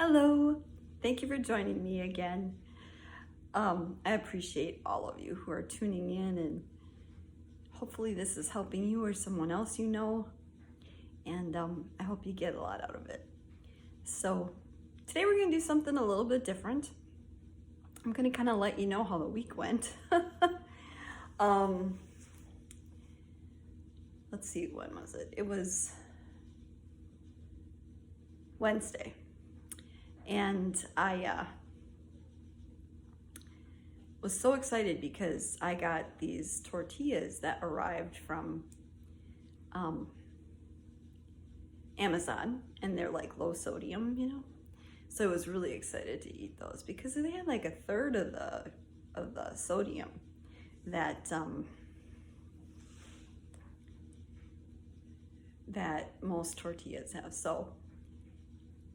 Hello, thank you for joining me again. I appreciate all of you who are tuning in, and hopefully this is helping you or someone else you know, and I hope you get a lot out of it. So today we're gonna do something a little bit different. I'm gonna kind of let you know how the week went. Let's see, when was it? It was Wednesday. And I was so excited because I got these tortillas that arrived from Amazon, and they're like low sodium, So I was really excited to eat those because they had like a third of the sodium that that most tortillas have. So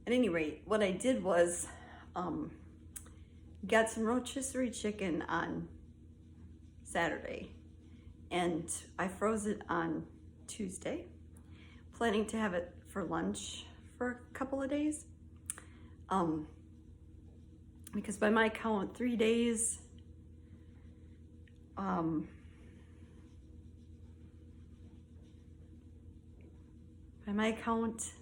at any rate, what I did was got some rotisserie chicken on Saturday, and I froze it on Tuesday, planning to have it for lunch for a couple of days. Because by my count, 3 days, by my count,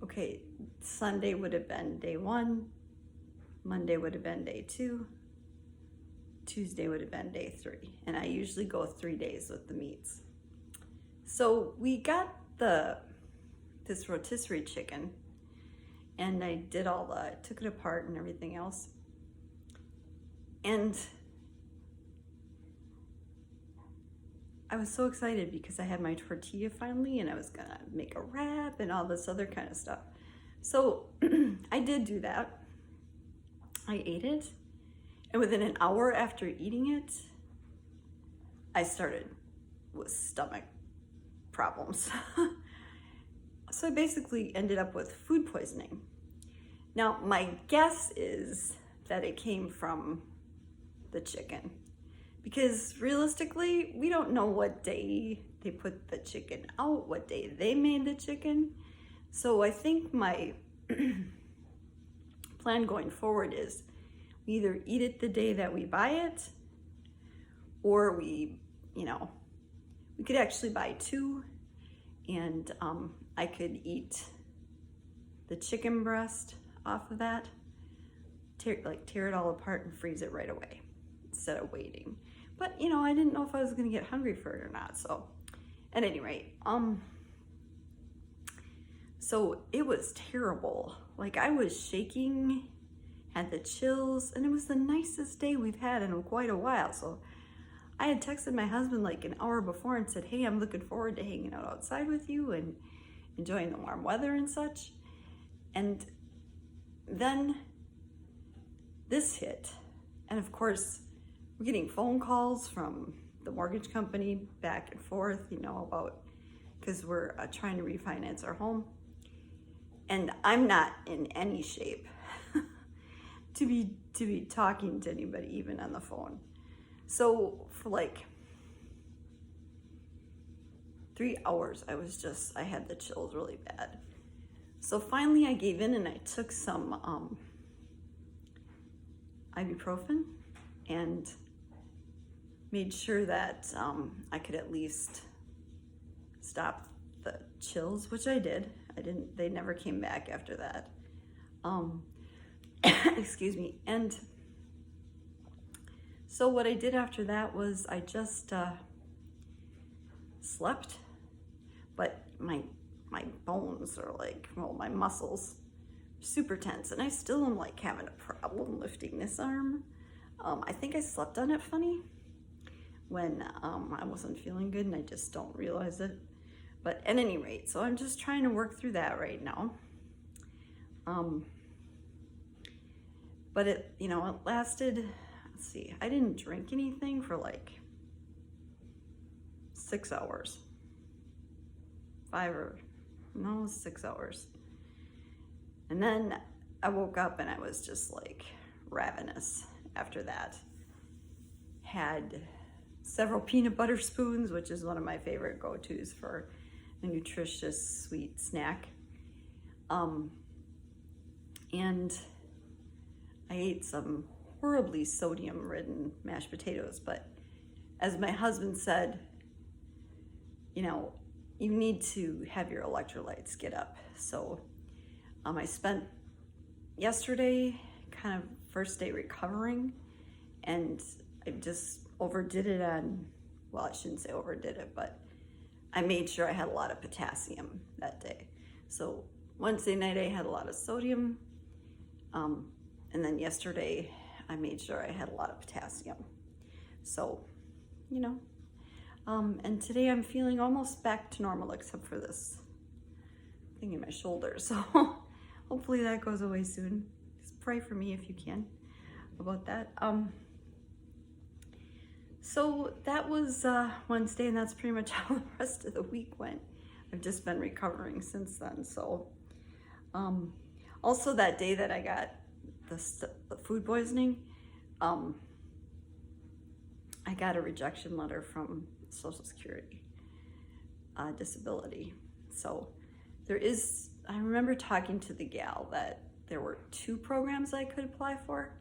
okay, Sunday would have been day 1, Monday would have been day 2, Tuesday would have been day 3, and I usually go 3 days with the meats. So we got this rotisserie chicken, and I did took it apart and everything else. And I was so excited because I had my tortilla finally, and I was gonna make a wrap and all this other kind of stuff. So I did do that. I ate it, and within an hour after eating it, I started with stomach problems. So I basically ended up with food poisoning. Now, my guess is that it came from the chicken, because realistically, we don't know what day they put the chicken out, what day they made the chicken. So I think my plan going forward is we either eat it the day that we buy it, or we could actually buy 2, and I could eat the chicken breast off of that, tear it all apart and freeze it right away instead of waiting. But I didn't know if I was gonna get hungry for it or not. So at any rate, so it was terrible. Like, I was shaking, had the chills, and it was the nicest day we've had in quite a while. So I had texted my husband like an hour before and said, hey, I'm looking forward to hanging out outside with you and enjoying the warm weather and such. And then this hit. And of course, we're getting phone calls from the mortgage company back and forth, about, because we're trying to refinance our home. And I'm not in any shape to be talking to anybody, even on the phone. So for like 3 hours, I had the chills really bad. So finally I gave in, and I took some ibuprofen and made sure that I could at least stop the chills, which I did. They never came back after that. Excuse me. And so what I did after that was I just slept, but my bones are like, my muscles super tense, and I still am like having a problem lifting this arm. I think I slept on it funny when I wasn't feeling good, and I just don't realize it. But at any rate, so I'm just trying to work through that right now. But it lasted, let's see, I didn't drink anything for like 6 hours. 6 hours. And then I woke up and I was just like ravenous after that. Had several peanut butter spoons, which is one of my favorite go-tos for a nutritious sweet snack. And I ate some horribly sodium-ridden mashed potatoes, but as my husband said, you know, you need to have your electrolytes get up. So I spent yesterday kind of first day recovering, and I just overdid it on, well, I shouldn't say overdid it, but I made sure I had a lot of potassium that day. So Wednesday night I had a lot of sodium, and then yesterday I made sure I had a lot of potassium. So, you know, and today I'm feeling almost back to normal except for this thing in my shoulder. So hopefully that goes away soon. Just pray for me if you can about that. So that was Wednesday, and that's pretty much how the rest of the week went. I've just been recovering since then. So also that day that I got the food poisoning, I got a rejection letter from Social Security disability. So there is, I remember talking to the gal that there were 2 programs I could apply for.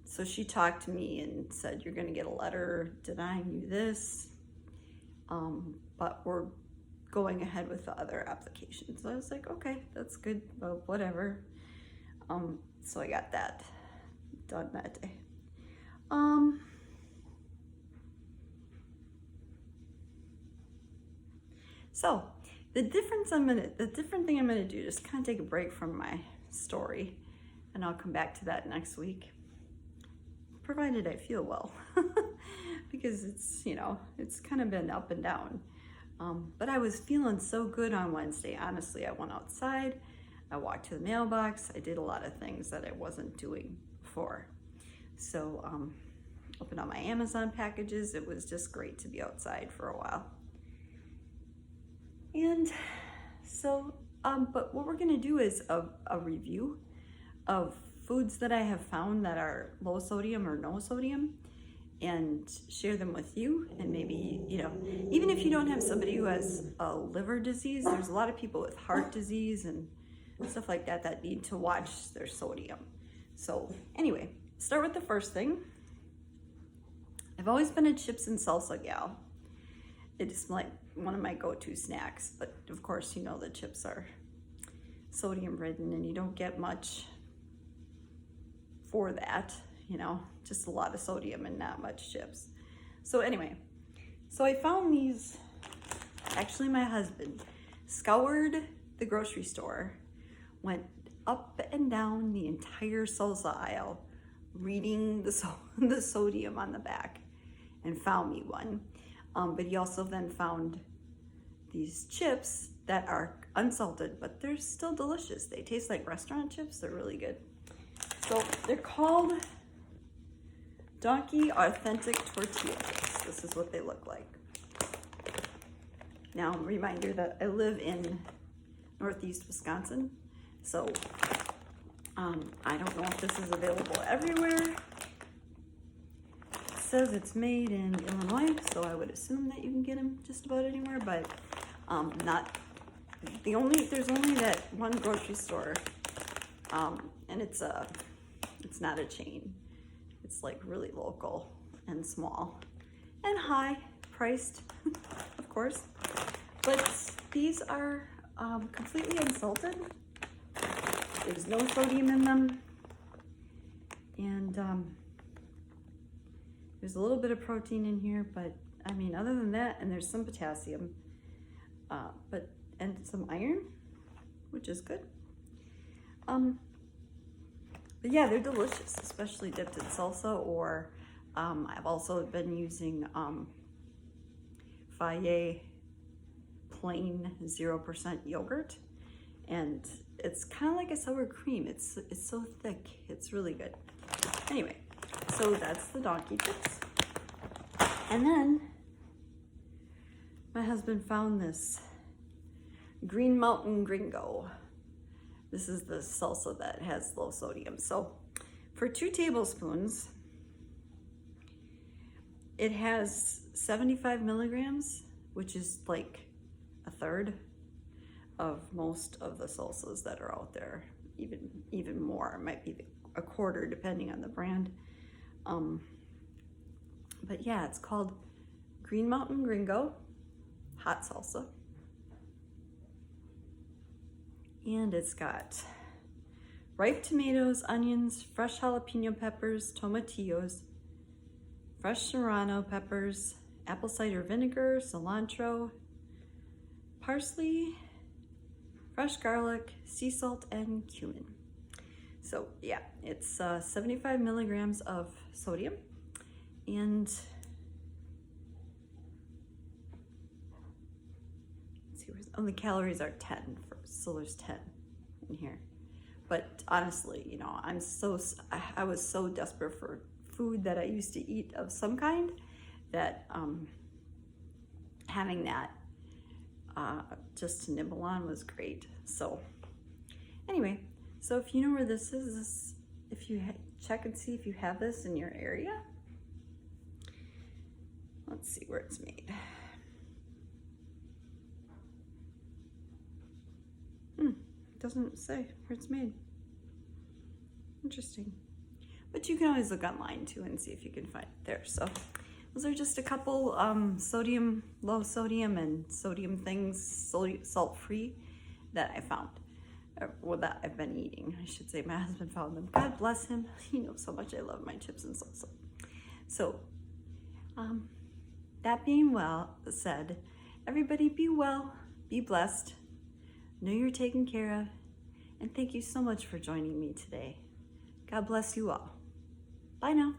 So she talked to me and said, you're gonna get a letter denying you this, but we're going ahead with the other applications. So I was like, okay, that's good, but whatever. So I got that done that day. So the different thing I'm gonna do, just kind of take a break from my story, and I'll come back to that next week, provided I feel well, because it's, you know, it's kind of been up and down. But I was feeling so good on Wednesday. Honestly, I went outside, I walked to the mailbox, I did a lot of things that I wasn't doing before. So opened up my Amazon packages. It was just great to be outside for a while. And so, but what we're gonna do is a review of foods that I have found that are low sodium or no sodium, and share them with you. And maybe, you know, even if you don't have somebody who has a liver disease, there's a lot of people with heart disease and stuff like that that need to watch their sodium. So anyway, start with the first thing. I've always been a chips and salsa gal. It's like one of my go-to snacks, but of course, you know, the chips are sodium ridden and you don't get much for that, you know, just a lot of sodium and not much chips. So anyway, so I found these, actually my husband scoured the grocery store, went up and down the entire salsa aisle, reading the sodium on the back, and found me one. But he also then found these chips that are unsalted, but they're still delicious. They taste like restaurant chips. They're really good. So they're called Donkey Authentic Tortilla Chips. This is what they look like. Now, reminder that I live in Northeast Wisconsin, so I don't know if this is available everywhere. It says it's made in Illinois, so I would assume that you can get them just about anywhere, but not there's only that one grocery store, and it's not a chain. It's like really local and small and high priced, of course, but these are completely unsalted. There's no sodium in them, and there's a little bit of protein in here, but I mean, other than that, and there's some potassium, and some iron, which is good. But yeah, they're delicious, especially dipped in salsa, or I've also been using Fage plain 0% yogurt, and it's kind of like a sour cream. It's so thick. It's really good. Anyway, so that's the donkey chips. And then my husband found this Green Mountain Gringo. This is the salsa that has low sodium. So for 2 tablespoons, it has 75 milligrams, which is like a third of most of the salsas that are out there, even more. It might be a quarter depending on the brand. But yeah, it's called Green Mountain Gringo hot salsa. And it's got ripe tomatoes, onions, fresh jalapeno peppers, tomatillos, fresh serrano peppers, apple cider vinegar, cilantro, parsley, fresh garlic, sea salt, and cumin. So yeah, it's 75 milligrams of sodium, and let's see, the calories are 10, so there's 10 in here. But honestly, you know, I was so desperate for food that I used to eat of some kind that having that just to nibble on was great. So anyway, so if you know where this is, if you check and see if you have this in your area. Let's see where it's made. Doesn't say where it's made. Interesting. But you can always look online too and see if you can find it there. So those are just a couple sodium, low sodium and sodium things, salt-free that I found. Well, that I've been eating, I should say. My husband found them. God bless him. He knows how much I love my chips and salsa. So, that being said, everybody be well, be blessed, know you're taken care of, and thank you so much for joining me today. God bless you all. Bye now.